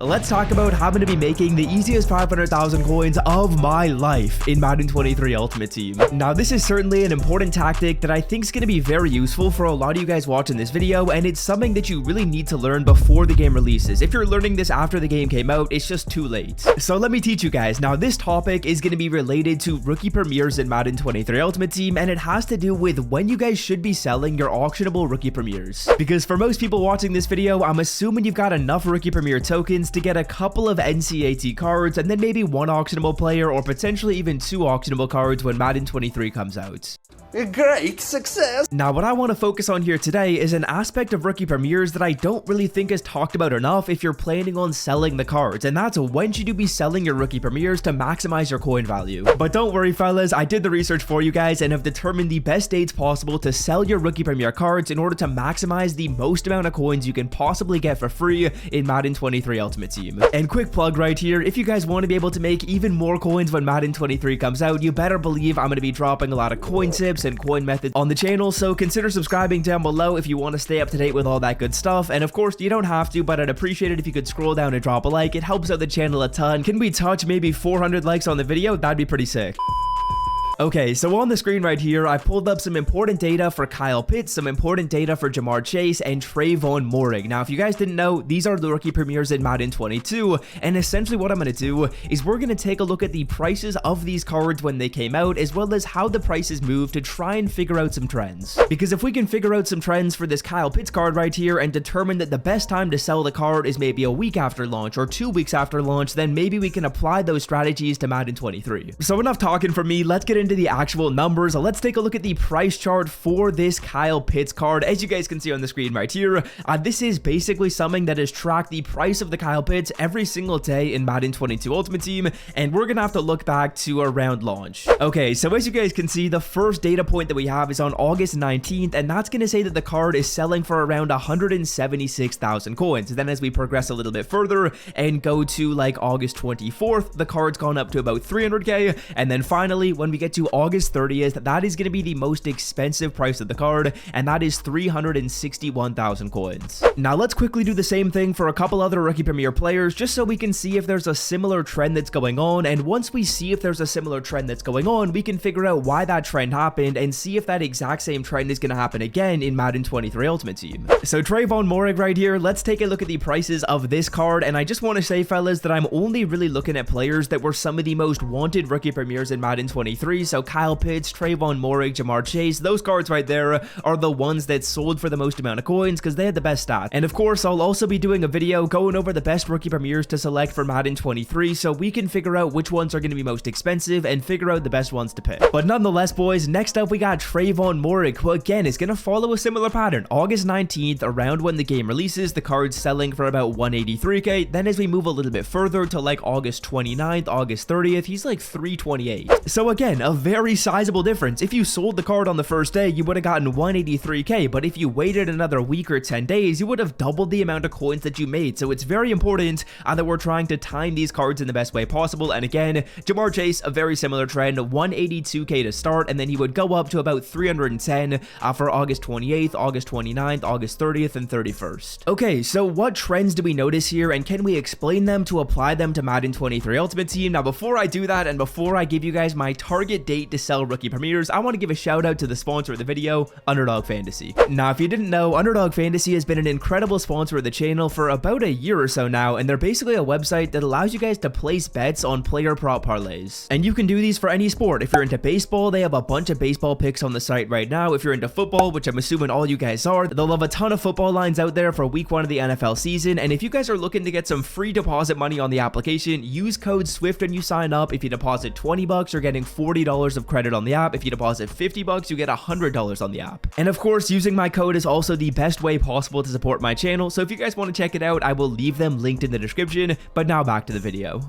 let's talk about how I'm going to be making the easiest 500,000 coins of my life in Madden 23 Ultimate Team. Now, this is certainly an important tactic that I think is going to be very useful for a lot of you guys watching this video, and it's something that you really need to learn before the game releases. If you're learning this after the game came out, it's just too late. So let me teach you guys. Now, this topic is going to be related to rookie premieres in Madden 23 Ultimate Team, and it has to do with when you guys should be selling your auctionable rookie premieres. Because for most people watching this video, I'm assuming you've got enough rookie premiere tokens to get a couple of NCAT cards and then maybe one auctionable player or potentially even two auctionable cards when Madden 23 comes out. Great success! Now, what I want to focus on here today is an aspect of rookie premieres that I don't really think is talked about enough if you're planning on selling the cards, and that's when should you be selling your rookie premieres to maximize your coin value. But don't worry fellas, I did the research for you guys and have determined the best dates possible to sell your rookie premiere cards in order to maximize the most amount of coins you can possibly get for free in Madden 23 Ultimate Team. And quick plug right here, if you guys want to be able to make even more coins when Madden 23 comes out, you better believe I'm going to be dropping a lot of coin tips and coin methods on the channel, so consider subscribing down below if you want to stay up to date with all that good stuff. And of course, you don't have to, but I'd appreciate it if you could scroll down and drop a like. It helps out the channel a ton. Can we touch maybe 400 likes on the video? That'd be pretty sick. Okay, so on the screen right here, I pulled up some important data for Kyle Pitts, some important data for Jamar Chase, and Trayvon Moehrig. Now, if you guys didn't know, these are the rookie premieres in Madden 22, and essentially what I'm going to do is we're going to take a look at the prices of these cards when they came out, as well as how the prices move to try and figure out some trends. Because if we can figure out some trends for this Kyle Pitts card right here and determine that the best time to sell the card is maybe a week after launch or 2 weeks after launch, then maybe we can apply those strategies to Madden 23. So enough talking from me, let's get into the actual numbers. Let's take a look at the price chart for this Kyle Pitts card. As you guys can see on the screen right here, this is basically something that has tracked the price of the Kyle Pitts every single day in Madden 22 Ultimate Team, and we're gonna have to look back to around launch. Okay, so as you guys can see, the first data point that we have is on August 19th, and that's gonna say that the card is selling for around 176,000 coins. Then as we progress a little bit further and go to like August 24th, the card's gone up to about 300k, and then finally when we get to August 30th, that is going to be the most expensive price of the card, and that is 361,000 coins. Now let's quickly do the same thing for a couple other rookie premiere players, just so we can see if there's a similar trend that's going on, and once we see if there's a similar trend that's going on, we can figure out why that trend happened and see if that exact same trend is going to happen again in Madden 23 Ultimate Team. So Trayvon Moehrig right here, let's take a look at the prices of this card, and I just want to say fellas that I'm only really looking at players that were some of the most wanted rookie premieres in Madden 23, so Kyle Pitts, Trayvon Moehrig, Jamar Chase, those cards right there are the ones that sold for the most amount of coins because they had the best stats. And of course, I'll also be doing a video going over the best rookie premieres to select for Madden 23 so we can figure out which ones are going to be most expensive and figure out the best ones to pick. But nonetheless, boys, next up we got Trayvon Moehrig, who again is going to follow a similar pattern. August 19th, around when the game releases, the card's selling for about 183k. Then as we move a little bit further to like August 29th, August 30th, he's like 328. So again, a very sizable difference. If you sold the card on the first day, you would have gotten 183k, but if you waited another week or 10 days, you would have doubled the amount of coins that you made. So it's very important that we're trying to time these cards in the best way possible. And again, Jamar Chase, a very similar trend, 182k to start, and then he would go up to about 310 for August 28th, August 29th, August 30th, and 31st. Okay, so what trends do we notice here, and can we explain them to apply them to Madden 23 Ultimate Team? Now, before I do that, and before I give you guys my target date to sell rookie premieres, I want to give a shout out to the sponsor of the video, Underdog Fantasy. Now, if you didn't know, Underdog Fantasy has been an incredible sponsor of the channel for about a year or so now, and they're basically a website that allows you guys to place bets on player prop parlays. And you can do these for any sport. If you're into baseball, they have a bunch of baseball picks on the site right now. If you're into football, which I'm assuming all you guys are, they'll have a ton of football lines out there for week 1 of the NFL season. And if you guys are looking to get some free deposit money on the application, use code SWIFT when you sign up. If you deposit $20, you're getting $40 of credit on the app. If you deposit $50, you get $100 on the app. And of course, using my code is also the best way possible to support my channel. So if you guys want to check it out, I will leave them linked in the description. But now back to the video.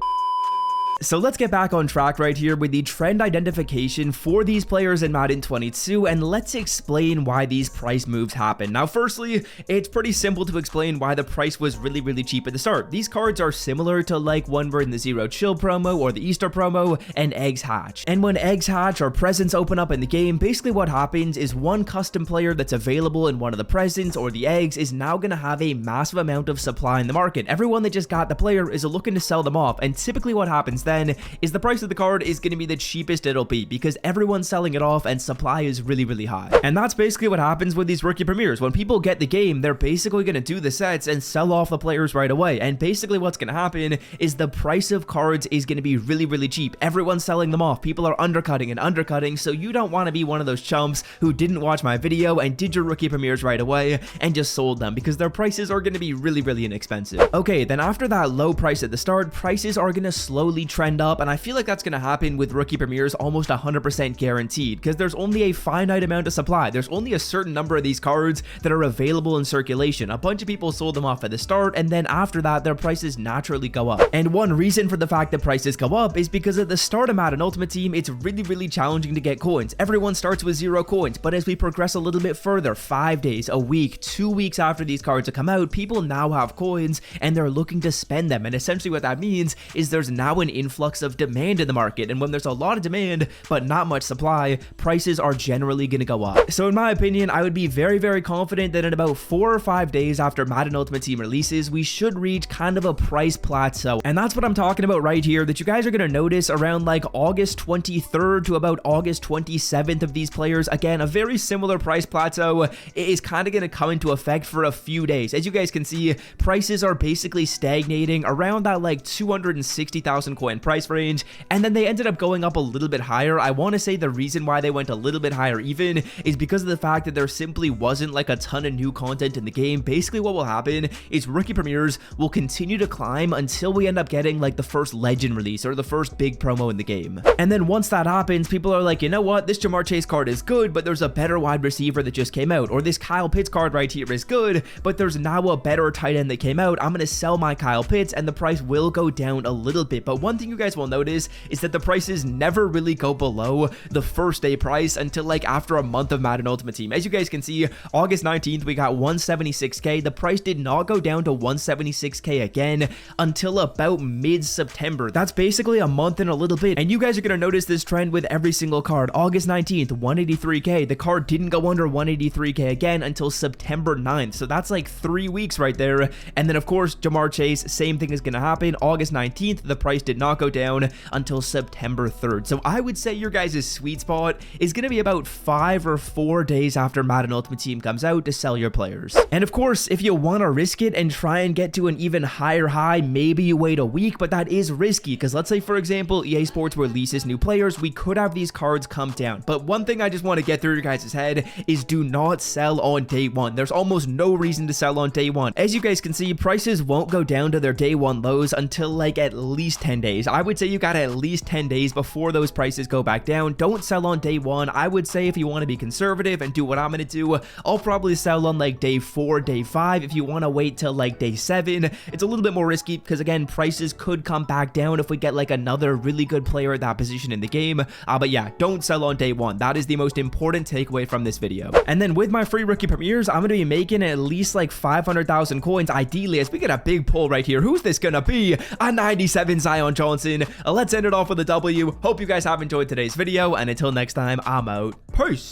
So let's get back on track right here with the trend identification for these players in Madden 22, and let's explain why these price moves happen. Now, firstly, it's pretty simple to explain why the price was really cheap at the start. These cards are similar to like when we're in the Zero Chill promo or the Easter promo and eggs hatch. And when eggs hatch or presents open up in the game, basically what happens is one custom player that's available in one of the presents or the eggs is now going to have a massive amount of supply in the market. Everyone that just got the player is looking to sell them off, and typically what happens then is the price of the card is going to be the cheapest it'll be because everyone's selling it off and supply is really high. And that's basically what happens with these rookie premieres. When people get the game, they're basically going to do the sets and sell off the players right away. And basically what's going to happen is the price of cards is going to be really cheap. Everyone's selling them off. People are undercutting, so you don't want to be one of those chumps who didn't watch my video and did your rookie premieres right away and just sold them, because their prices are going to be really inexpensive. Okay, then after that low price at the start, prices are going to slowly trend up, and I feel like that's going to happen with rookie premieres almost 100% guaranteed, because there's only a finite amount of supply. There's only a certain number of these cards that are available in circulation. A bunch of people sold them off at the start, and then after that their prices naturally go up. And one reason for the fact that prices go up is because at the start of Madden Ultimate Team, it's really challenging to get coins. Everyone starts with 0 coins, but as we progress a little bit further, 5 days, a week, 2 weeks after these cards have come out, people now have coins and they're looking to spend them. And essentially what that means is there's now an influx of demand in the market, and when there's a lot of demand but not much supply, prices are generally going to go up. So in my opinion, I would be very confident that in about 4 or 5 days after Madden Ultimate Team releases, we should reach kind of a price plateau. And that's what I'm talking about right here, that you guys are going to notice around like August 23rd to about August 27th of these players. Again, a very similar price plateau is kind of going to come into effect for a few days. As you guys can see, prices are basically stagnating around that like 260,000 coin price range, and then they ended up going up a little bit higher. I want to say the reason why they went a little bit higher even is because of the fact that there simply wasn't like a ton of new content in the game. Basically what will happen is rookie premieres will continue to climb until we end up getting like the first legend release or the first big promo in the game. And then once that happens, people are like, you know what, this Jamar Chase card is good, but there's a better wide receiver that just came out, or this Kyle Pitts card right here is good, but there's now a better tight end that came out. I'm going to sell my Kyle Pitts, and the price will go down a little bit. But one thing you guys will notice is that the prices never really go below the first day price until like after a month of Madden Ultimate Team. As you guys can see, August 19th, we got 176k. The price did not go down to 176k again until about mid-September. That's basically a month and a little bit. And you guys are going to notice this trend with every single card. August 19th, 183k. The card didn't go under 183k again until September 9th. So that's like 3 weeks right there. And then of course, Jamar Chase, same thing is going to happen. August 19th, the price did not go down until September 3rd. So I would say your guys' sweet spot is going to be about 5 or 4 days after Madden Ultimate Team comes out to sell your players. And of course, if you want to risk it and try and get to an even higher high, maybe you wait a week, but that is risky because let's say, for example, EA Sports releases new players, we could have these cards come down. But one thing I just want to get through your guys' head is do not sell on day one. There's almost no reason to sell on day one. As you guys can see, prices won't go down to their day one lows until like at least 10 days. I would say you got at least 10 days before those prices go back down. Don't sell on day one. I would say if you want to be conservative and do what I'm going to do, I'll probably sell on like day 4, day 5. If you want to wait till like day 7, it's a little bit more risky because again, prices could come back down if we get like another really good player at that position in the game. But yeah, don't sell on day one. That is the most important takeaway from this video. And then with my free rookie premieres, I'm going to be making at least like 500,000 coins ideally, as we get a big pull right here. Who's this going to be? A 97 Zion Johnson. Let's end it off with a W. Hope you guys have enjoyed today's video, and until next time, I'm out. Peace.